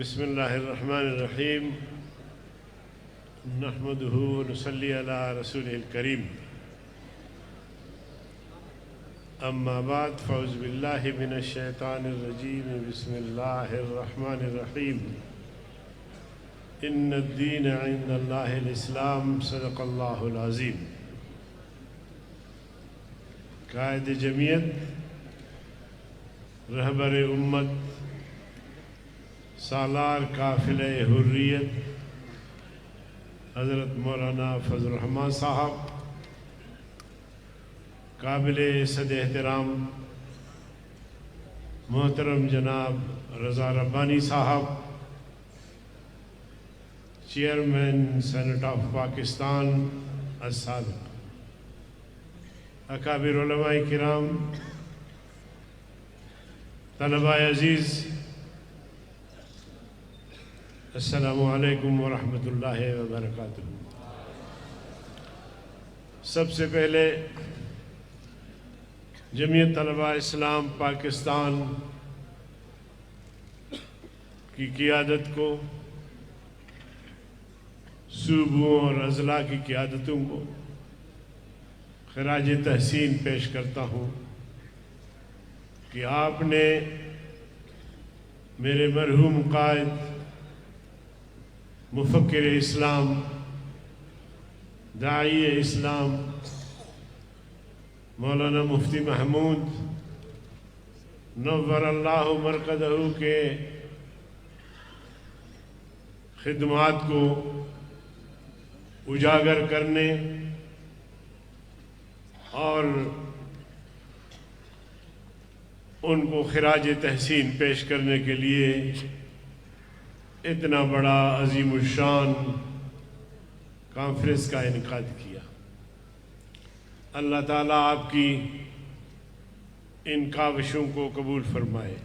بسم اللہ الرحمن الرحیم نحمدہ ونصلی علی رسولہ الکریم اما بعد فاعوذ باللہ من الشیطان الرجیم بسم اللہ الرحمن الرحیم ان الدین عند اللہ الاسلام صدق اللہ العظیم۔ قائد جمعیت، رہبر امت، سالار قافلہ حریت حضرت مولانا فضل الرحمان صاحب، قابل صد احترام محترم جناب رضا ربانی صاحب، چیئرمین سینٹ آف پاکستان السابق، اکابر علماء کرام، طلباء عزیز، السلام علیکم ورحمۃ اللہ وبرکاتہ۔ سب سے پہلے جمعیت طلباء اسلام پاکستان کی قیادت کو، صوبوں اور اضلاع کی قیادتوں کو خراج تحسین پیش کرتا ہوں کہ آپ نے میرے مرحوم قائد، مفکر اسلام، داعی اسلام مولانا مفتی محمود نور اللہ مرقدہ کے خدمات کو اجاگر کرنے اور ان کو خراج تحسین پیش کرنے کے لیے اتنا بڑا عظیم الشان کانفرنس کا انعقاد کیا۔ اللہ تعالیٰ آپ کی ان کاوشوں کو قبول فرمائے۔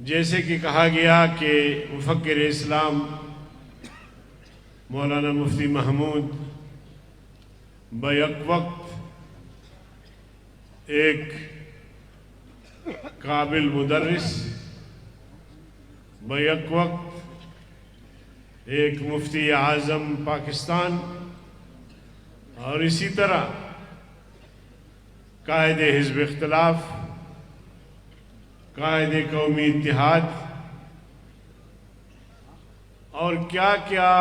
جیسے کہ کہا گیا کہ مفکر اسلام مولانا مفتی محمود بیک وقت ایک قابل مدرس، بیک وقت ایک مفتی اعظم پاکستان، اور اسی طرح قائد حزب اختلاف، قائد قومی اتحاد، اور کیا کیا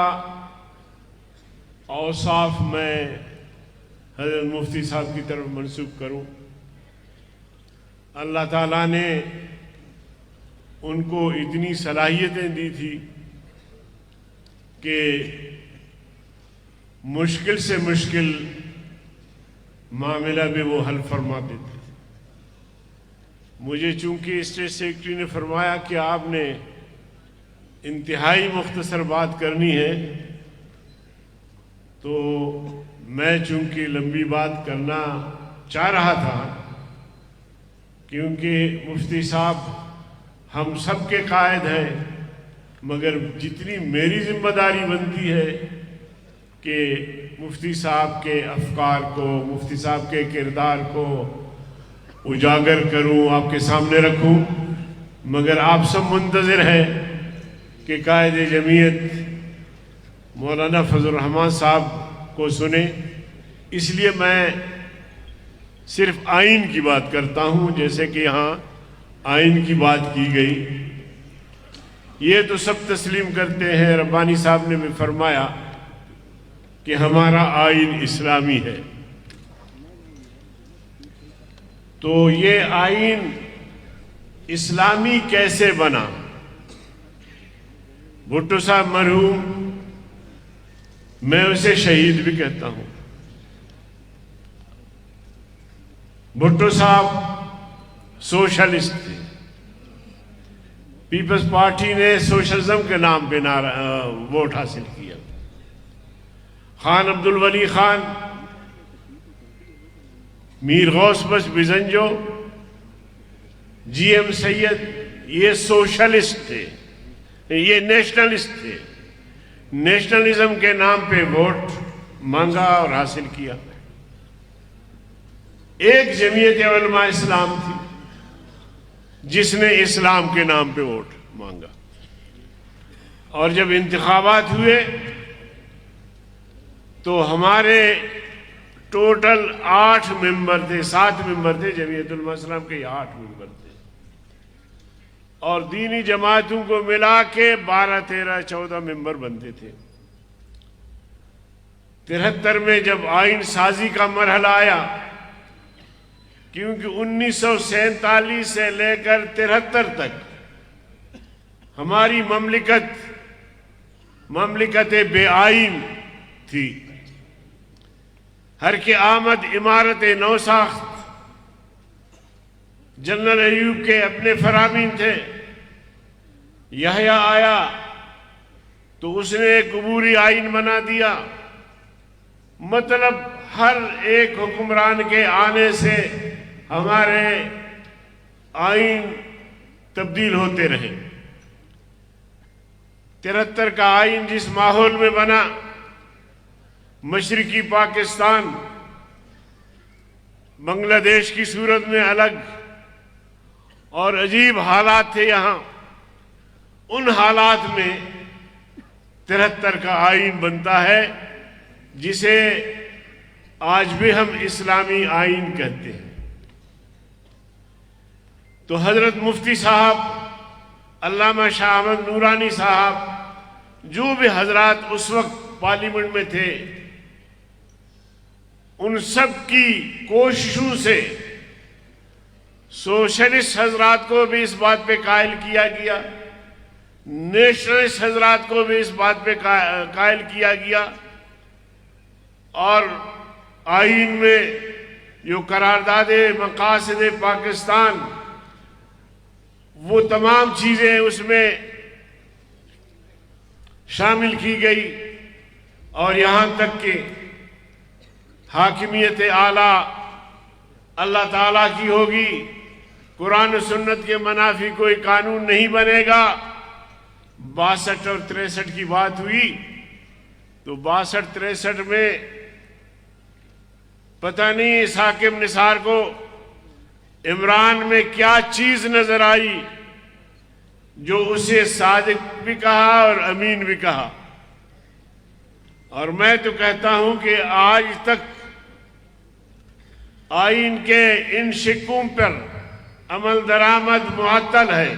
اوصاف میں حضرت مفتی صاحب کی طرف منسوب کروں۔ اللہ تعالیٰ نے ان کو اتنی صلاحیتیں دی تھی کہ مشکل سے مشکل معاملہ بھی وہ حل فرماتے تھے۔ مجھے چونکہ اسٹیٹ سیکرٹری نے فرمایا کہ آپ نے انتہائی مختصر بات کرنی ہے، تو میں چونکہ لمبی بات کرنا چاہ رہا تھا، کیونکہ مفتی صاحب ہم سب کے قائد ہیں، مگر جتنی میری ذمہ داری بنتی ہے کہ مفتی صاحب کے افکار کو، مفتی صاحب کے کردار کو اجاگر کروں، آپ کے سامنے رکھوں، مگر آپ سب منتظر ہیں کہ قائد جمعیت مولانا فضل الرحمان صاحب کو سنیں۔ اس لیے میں صرف آئین کی بات کرتا ہوں، جیسے کہ یہاں آئین کی بات کی گئی۔ یہ تو سب تسلیم کرتے ہیں، ربانی صاحب نے بھی فرمایا کہ ہمارا آئین اسلامی ہے۔ تو یہ آئین اسلامی کیسے بنا؟ بھٹو صاحب مرحوم، میں اسے شہید بھی کہتا ہوں۔ بھٹو صاحب سوشلسٹ تھے، پیپلز پارٹی نے سوشلزم کے نام پہ ووٹ حاصل کیا۔ خان عبدالولی خان، میر غوث بخش بزنجو، جی ایم سید، یہ سوشلسٹ تھے، یہ نیشنلسٹ تھے۔ نیشنلزم کے نام پہ ووٹ مانگا اور حاصل کیا۔ ایک جمعیت علماء اسلام تھی جس نے اسلام کے نام پہ ووٹ مانگا. اور جب انتخابات ہوئے تو ہمارے ٹوٹل 8 ممبر تھے، 7 ممبر تھے جمعیت علماء اسلام کے، 8 ممبر تھے، اور دینی جماعتوں کو ملا کے 12 13 14 ممبر بنتے تھے. 73 میں جب آئین سازی کا مرحلہ آیا، کیونکہ 1947 سے لے کر 73 تک ہماری مملکت بے آئین تھی. ہر کے آمد عمارت نو ساخت. جنرل ایوب کے اپنے فرامین تھے. یحییٰ آیا تو اس نے ایک عبوری آئین بنا دیا. مطلب ہر ایک حکمران کے آنے سے ہمارے آئین تبدیل ہوتے رہے. 73 کا آئین جس ماحول میں بنا، مشرقی پاکستان بنگلہ دیش کی صورت میں الگ اور عجیب حالات تھے یہاں. ان حالات میں 73 کا آئین بنتا ہے جسے آج بھی ہم اسلامی آئین کہتے ہیں. تو حضرت مفتی صاحب، علامہ شاہ احمد نورانی صاحب، جو بھی حضرات اس وقت پارلیمنٹ میں تھے، ان سب کی کوششوں سے سوشلسٹ حضرات کو بھی اس بات پہ قائل کیا گیا، نیشنلسٹ حضرات کو بھی اس بات پہ قائل کیا گیا، اور آئین میں جو قرارداد مقاصد پاکستان، وہ تمام چیزیں اس میں شامل کی گئی. اور یہاں تک کہ حاکمیت اعلیٰ اللہ تعالیٰ کی ہوگی، قرآن و سنت کے منافی کوئی قانون نہیں بنے گا. 62 اور 63 کی بات ہوئی تو 62 63 میں پتہ نہیں اس حاکم نثار کو عمران میں کیا چیز نظر آئی جو اسے صادق بھی کہا اور امین بھی کہا. اور میں تو کہتا ہوں کہ آج تک آئین کے ان شکوں پر عمل درآمد معطل ہے.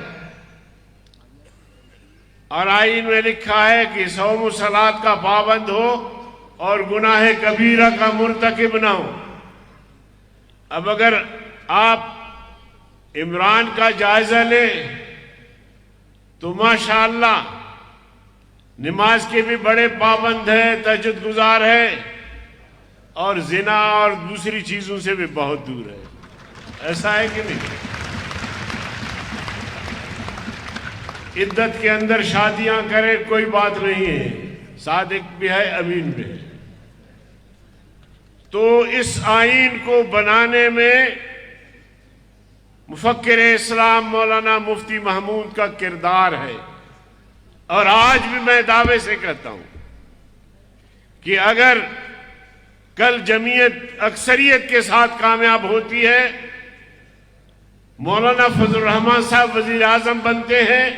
اور آئین میں لکھا ہے کہ صوم و صلاۃ کا پابند ہو اور گناہ کبیرہ کا مرتکب نہ ہو. اب اگر آپ عمران کا جائزہ لیں تو ماشاءاللہ نماز کے بھی بڑے پابند ہیں، تہجد گزار ہے، اور زنا اور دوسری چیزوں سے بھی بہت دور ہے. ایسا ہے کہ نہیں؟ عدت کے اندر شادیاں کرے کوئی بات نہیں ہے، صادق بھی ہے، امین بھی ہے. تو اس آئین کو بنانے میں مفکر اسلام مولانا مفتی محمود کا کردار ہے. اور آج بھی میں دعوے سے کہتا ہوں کہ اگر کل جمعیت اکثریت کے ساتھ کامیاب ہوتی ہے، مولانا فضل الرحمان صاحب وزیر اعظم بنتے ہیں،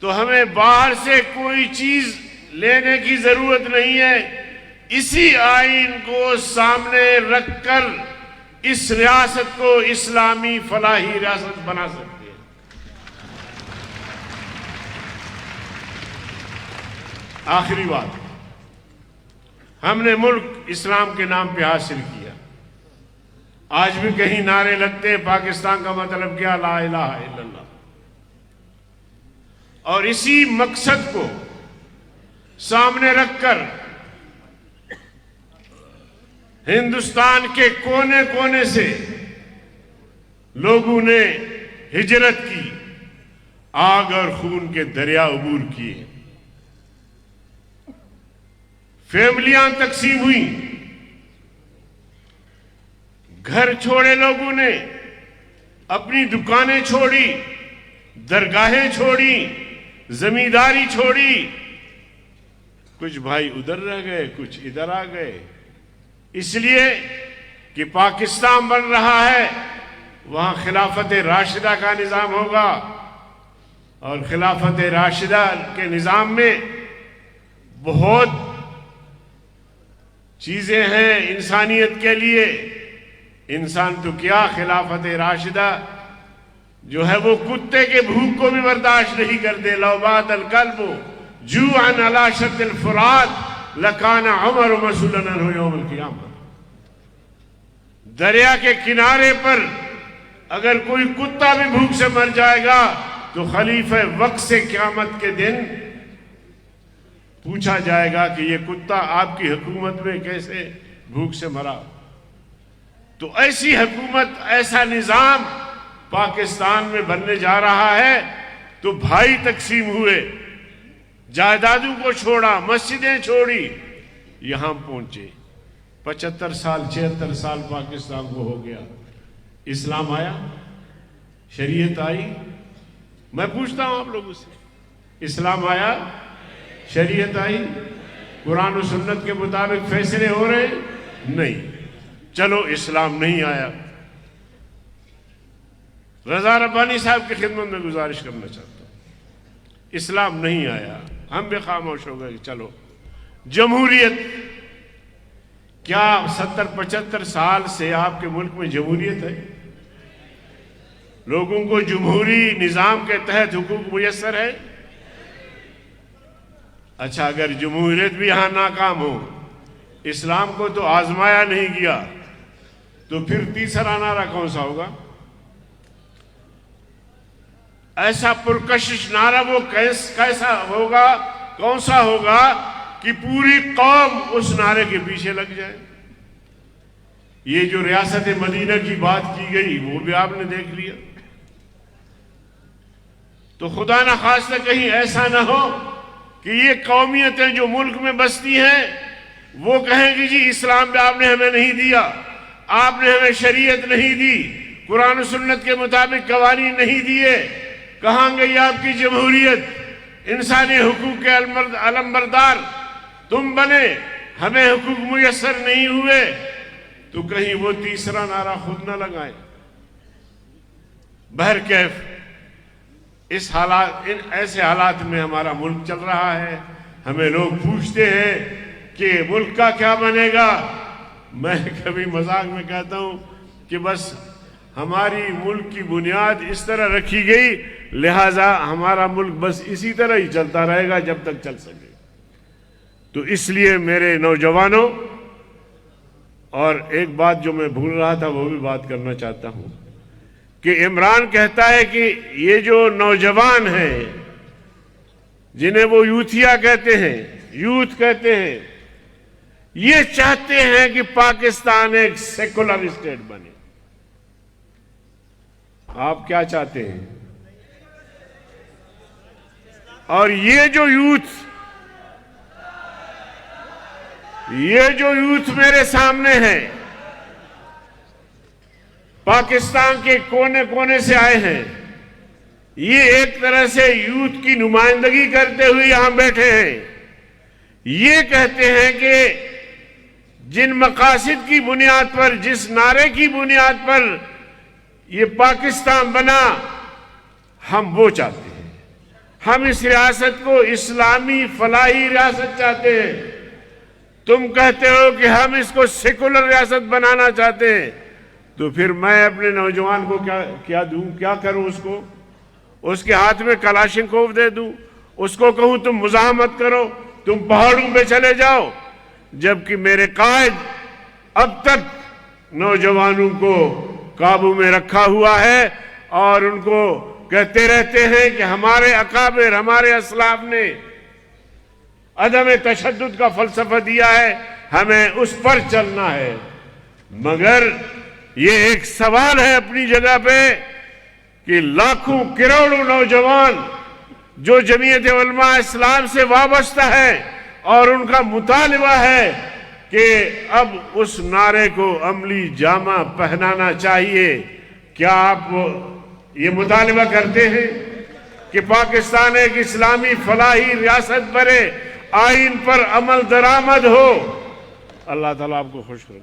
تو ہمیں باہر سے کوئی چیز لینے کی ضرورت نہیں ہے. اسی آئین کو سامنے رکھ کر اس ریاست کو اسلامی فلاحی ریاست بنا سکتے ہیں. آخری بات، ہم نے ملک اسلام کے نام پہ حاصل کیا. آج بھی کہیں نعرے لگتے ہیں پاکستان کا مطلب کیا؟ لا الہ الا اللہ. اور اسی مقصد کو سامنے رکھ کر ہندوستان کے کونے کونے سے لوگوں نے ہجرت کی، آگ اور خون کے دریا عبور کیے، فیملیاں تقسیم ہوئیں، گھر چھوڑے لوگوں نے، اپنی دکانیں چھوڑی، درگاہیں چھوڑی، زمینداری چھوڑی. کچھ بھائی ادھر رہ گئے، کچھ ادھر آ گئے، اس لیے کہ پاکستان بن رہا ہے، وہاں خلافت راشدہ کا نظام ہوگا، اور خلافت راشدہ کے نظام میں بہت چیزیں ہیں انسانیت کے لیے. انسان تو کیا، خلافت راشدہ جو ہے وہ کتے کے بھوک کو بھی برداشت نہیں کرتے. لو بات الکلب جوعا علی شط الفرات لکان عمر مسئولا عنہ یوم القیامہ. دریا کے کنارے پر اگر کوئی کتا بھی بھوک سے مر جائے گا تو خلیفہ وقت سے قیامت کے دن پوچھا جائے گا کہ یہ کتا آپ کی حکومت میں کیسے بھوک سے مرا. تو ایسی حکومت، ایسا نظام پاکستان میں بننے جا رہا ہے. تو بھائی تقسیم ہوئے، جائیدادوں کو چھوڑا، مسجدیں چھوڑی، یہاں پہنچے. 75 سال 76 سال پاکستان کو ہو گیا. اسلام آیا، شریعت آئی. میں پوچھتا ہوں آپ لوگوں سے، اسلام آیا، شریعت آئی، قرآن و سنت کے مطابق فیصلے ہو رہے؟ نہیں. چلو اسلام نہیں آیا. رضا ربانی صاحب کی خدمت میں گزارش کرنا چاہتا ہوں، اسلام نہیں آیا، ہم بھی خاموش ہو گئے. چلو جمہوریت، کیا 70-75 سال سے آپ کے ملک میں جمہوریت ہے؟ لوگوں کو جمہوری نظام کے تحت حقوق میسر ہے؟ اچھا، اگر جمہوریت بھی یہاں ناکام ہو، اسلام کو تو آزمایا نہیں گیا، تو پھر تیسرا نعرہ کون سا ہوگا؟ ایسا پرکشش نعرہ وہ کیسا ہوگا، کون سا ہوگا کہ پوری قوم اس نعرے کے پیچھے لگ جائے. یہ جو ریاست مدینہ کی بات کی گئی وہ بھی آپ نے دیکھ لیا. تو خدا نہ خواستہ کہیں ایسا نہ ہو کہ یہ قومیتیں جو ملک میں بستی ہیں وہ کہیں گی جی اسلام بھی آپ نے ہمیں نہیں دیا، آپ نے ہمیں شریعت نہیں دی، قرآن و سنت کے مطابق قوانین نہیں دیے، کہاں گئی آپ کی جمہوریت؟ انسانی حقوق کے علمبردار تم بنے، ہمیں حقوق میسر نہیں ہوئے. تو کہیں وہ تیسرا نعرہ خود نہ لگائیں. بہرکیف ایسے حالات میں ہمارا ملک چل رہا ہے. ہمیں لوگ پوچھتے ہیں کہ ملک کا کیا بنے گا. میں کبھی مذاق میں کہتا ہوں کہ بس ہماری ملک کی بنیاد اس طرح رکھی گئی، لہٰذا ہمارا ملک بس اسی طرح ہی چلتا رہے گا جب تک چل سکے. تو اس لیے میرے نوجوانوں، اور ایک بات جو میں بھول رہا تھا وہ بھی بات کرنا چاہتا ہوں کہ عمران کہتا ہے کہ یہ جو نوجوان ہیں جنہیں وہ یوتھیا کہتے ہیں، یوتھ کہتے ہیں، یہ چاہتے ہیں کہ پاکستان ایک سیکولر اسٹیٹ بنے. آپ کیا چاہتے ہیں؟ اور یہ جو یوتھ میرے سامنے ہے، پاکستان کے کونے کونے سے آئے ہیں، یہ ایک طرح سے یوتھ کی نمائندگی کرتے ہوئے یہاں بیٹھے ہیں. یہ کہتے ہیں کہ جن مقاصد کی بنیاد پر، جس نعرے کی بنیاد پر یہ پاکستان بنا، ہم وہ چاہتے ہیں. ہم اس ریاست کو اسلامی فلاحی ریاست چاہتے ہیں. تم کہتے ہو کہ ہم اس کو سیکولر ریاست بنانا چاہتے ہیں. تو پھر میں اپنے نوجوان کو کیا دوں، کیا کروں؟ اس کے ہاتھ میں کلاشنکوف دے دوں، اس کو کہوں تم مزاحمت کرو، تم پہاڑوں پہ چلے جاؤ، جبکہ میرے قائد اب تک نوجوانوں کو قابو میں رکھا ہوا ہے اور ان کو کہتے رہتے ہیں کہ ہمارے اکابر، ہمارے اسلاف نے عدم تشدد کا فلسفہ دیا ہے، ہمیں اس پر چلنا ہے. مگر یہ ایک سوال ہے اپنی جگہ پہ کہ لاکھوں کروڑوں نوجوان جو جمعیت علماء اسلام سے وابستہ ہے اور ان کا مطالبہ ہے کہ اب اس نعرے کو عملی جامہ پہنانا چاہیے. کیا آپ یہ مطالبہ کرتے ہیں کہ پاکستان ایک اسلامی فلاحی ریاست بنے، آئین پر عمل درآمد ہو؟ اللہ تعالیٰ آپ کو خوش کرے.